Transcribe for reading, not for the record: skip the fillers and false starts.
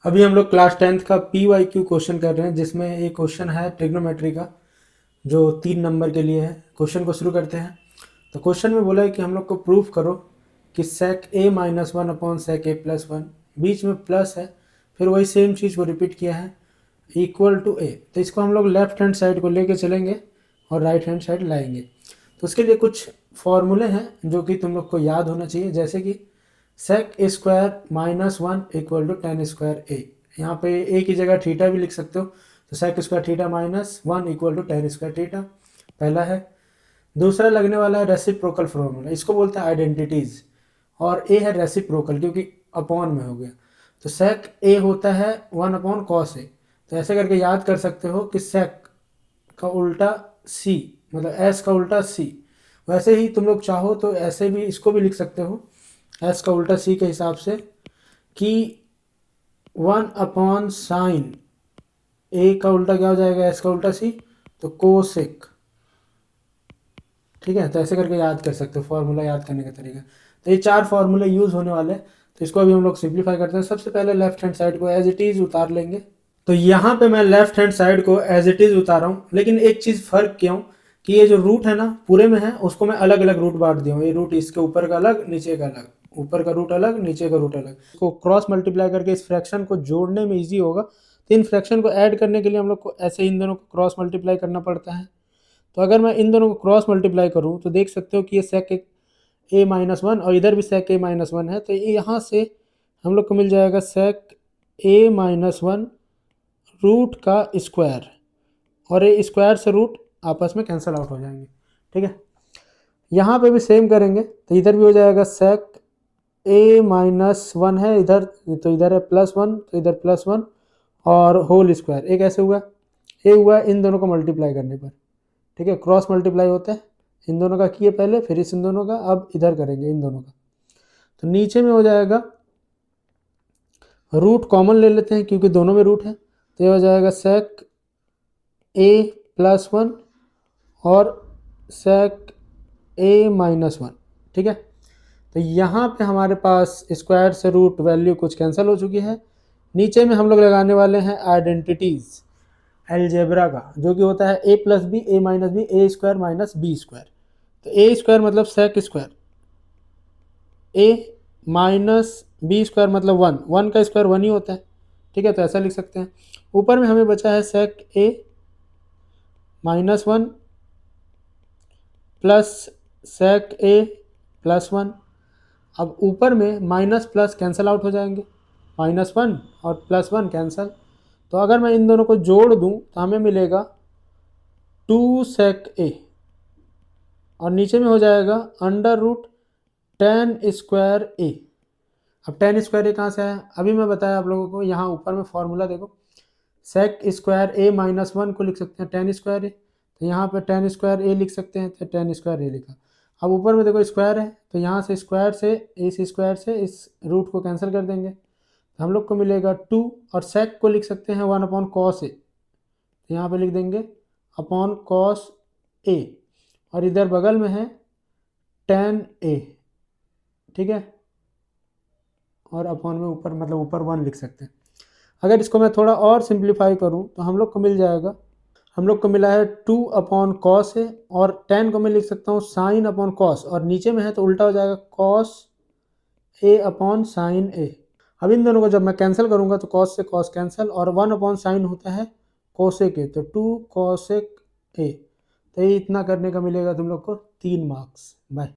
अभी हम लोग क्लास 10th का PYQ क्वेश्चन कर रहे हैं, जिसमें एक क्वेश्चन है ट्रिग्नोमेट्री का जो 3 नंबर के लिए है। क्वेश्चन को शुरू करते हैं। तो क्वेश्चन में बोला है कि हम लोग को प्रूफ करो कि सेक ए माइनस वन अपॉन सेक ए प्लस वन, बीच में प्लस है, फिर वही सेम चीज़ को रिपीट किया है, इक्वल टू ए। तो इसको हम लोग लेफ्ट हैंड साइड को लेके चलेंगे और राइट हैंड साइड लाएंगे। तो उसके लिए कुछ फॉर्मूले हैं जो कि तुम लोग को याद होना चाहिए, जैसे कि sec A square minus one equal to ten square A. यहाँ पे ए की जगह थीटा भी लिख सकते हो, तो sec square theta minus one equal to ten square theta, पहला है। दूसरा लगने वाला है रेसिप्रोकल फॉर्मूला, इसको बोलते हैं आइडेंटिटीज, और ए है रेसिप्रोकल क्योंकि अपॉन में हो गया। तो सेक ए होता है वन अपॉन कॉस ए। तो ऐसे करके याद कर सकते हो कि सेक का उल्टा सी, मतलब एस का उल्टा सी। वैसे ही तुम लोग चाहो तो ऐसे भी इसको भी लिख सकते हो एस का उल्टा सी के हिसाब से, कि वन अपॉन साइन ए का उल्टा क्या हो जाएगा, एस का उल्टा सी, तो कोसेक। ठीक है, तो ऐसे करके याद कर सकते हो, फॉर्मूला याद करने का तरीका। तो ये 4 फॉर्मूले यूज होने वाले हैं। तो इसको अभी हम लोग सिंप्लीफाई करते हैं। सबसे पहले लेफ्ट हैंड साइड को एज इट इज उतार लेंगे। तो यहाँ पे मैं लेफ्ट हैंड साइड को एज इट इज उतारा हूँ, लेकिन एक चीज़ फर्क किया हूँ कि ये जो रूट है ना पूरे में है, उसको मैं अलग अलग रूट बांट दिया हूँ। ये रूट इसके ऊपर का अलग, नीचे का अलग, ऊपर का रूट अलग, नीचे का रूट अलग। इसको क्रॉस मल्टीप्लाई करके इस फ्रैक्शन को जोड़ने में ईजी होगा। तो इन फ्रैक्शन को ऐड करने के लिए हम लोग को ऐसे इन दोनों को क्रॉस मल्टीप्लाई करना पड़ता है। तो अगर मैं इन दोनों को क्रॉस मल्टीप्लाई करूँ तो देख सकते हो कि ये सेक ए माइनस वन और इधर भी सेक ए माइनस वन है। तो ये यहाँ से हम लोग को मिल जाएगा सेक ए माइनस वन रूट का स्क्वायर, और ये स्क्वायर से रूट आपस में कैंसिल आउट हो जाएंगे। ठीक है, यहाँ पे भी सेम करेंगे। तो इधर भी हो जाएगा सेक ए माइनस वन है इधर, तो इधर है प्लस वन, तो इधर प्लस वन और होल स्क्वायर। एक ऐसे हुआ, ये हुआ इन दोनों को मल्टीप्लाई करने पर। ठीक है, क्रॉस मल्टीप्लाई होता है, इन दोनों का किए पहले, फिर इस इन दोनों का, अब इधर करेंगे इन दोनों का। तो नीचे में हो जाएगा, रूट कॉमन ले लेते हैं क्योंकि दोनों में रूट है। तो ये हो जाएगा सेक ए प्लस वन और सेक ए माइनस वन। ठीक है, तो यहाँ पे हमारे पास स्क्वायर से रूट वैल्यू कुछ कैंसिल हो चुकी है। नीचे में हम लोग लगाने वाले हैं आइडेंटिटीज अलजेब्रा का, जो कि होता है ए प्लस बी ए माइनस बी ए स्क्वायर माइनस बी स्क्वायर। तो ए स्क्वायर मतलब सेक स्क्वायर, ए माइनस बी स्क्वायर मतलब वन, वन का स्क्वायर वन ही होता है। ठीक है, तो ऐसा लिख सकते हैं। ऊपर में हमें बचा है सेक ए माइनस वन प्लस सेक ए प्लस वन। अब ऊपर में माइनस प्लस कैंसिल आउट हो जाएंगे, माइनस वन और प्लस वन कैंसिल। तो अगर मैं इन दोनों को जोड़ दूं तो हमें मिलेगा टू सेक ए, और नीचे में हो जाएगा अंडर रूट टेन स्क्वायर ए। अब टेन स्क्वायर ए कहाँ से आया, अभी मैं बताया आप लोगों को। यहाँ ऊपर में फॉर्मूला देखो, सेक स्क्वायर ए माइनस वन को लिख सकते हैं टेन स्क्वायर ए, तो यहाँ पे टेन स्क्वायर ए लिख सकते हैं, तो टेन स्क्वायर ए लिखा। अब ऊपर में देखो स्क्वायर है, तो यहाँ से स्क्वायर से इस स्क्वायर से इस रूट को कैंसिल कर देंगे, तो हम लोग को मिलेगा टू। और सेक को लिख सकते हैं वन अपॉन कॉस ए, तो यहाँ पे लिख देंगे अपॉन कॉस ए, और इधर बगल में है टेन ए। ठीक है, और अपॉन में ऊपर मतलब ऊपर वन लिख सकते हैं। अगर इसको मैं थोड़ा और सिंप्लीफाई करूं तो हम लोग को मिल जाएगा, हम लोग को मिला है टू अपॉन कॉस है, और टेन को मैं लिख सकता हूँ साइन अपॉन कॉस, और नीचे में है तो उल्टा हो जाएगा कॉस ए अपॉन साइन ए। अब इन दोनों को जब मैं कैंसिल करूंगा तो कॉस से कॉस कैंसिल, और वन अपॉन साइन होता है कोसेक ए, तो टू कोसेक ए। तो ये इतना करने का मिलेगा तुम लोग को 3 मार्क्स। बाय।